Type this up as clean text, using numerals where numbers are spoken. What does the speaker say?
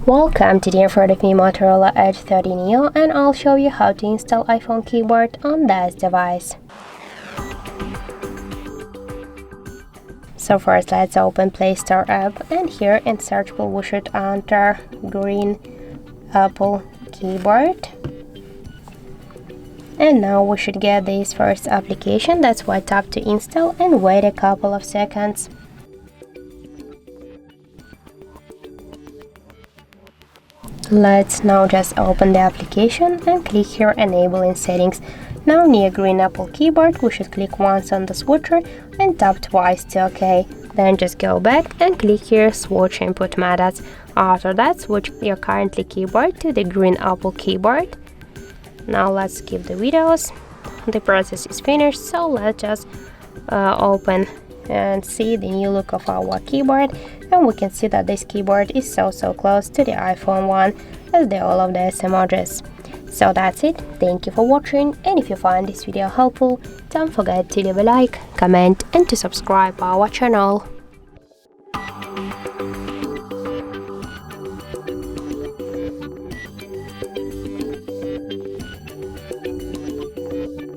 Welcome today in front of me Motorola Edge 30 Neo, and I'll show you how to install iPhone keyboard on this device. So first let's open Play Store app, and here in search bar we should enter green Apple keyboard. And now we should get this first application, that's why tap to install and wait a couple of seconds. Let's now just open the application and click here Enable in Settings. Now near green Apple keyboard we should click once on the switcher and tap twice to OK. Then just go back and click here Switch Input Methods. After that switch your currently keyboard to the green Apple keyboard. Now let's skip the videos. The process is finished, so let's just open and see the new look of our keyboard, and we can see that this keyboard is so close to the iPhone one as all of these emojis. So that's it, thank you for watching, and if you find this video helpful, don't forget to leave a like, comment and to subscribe our channel.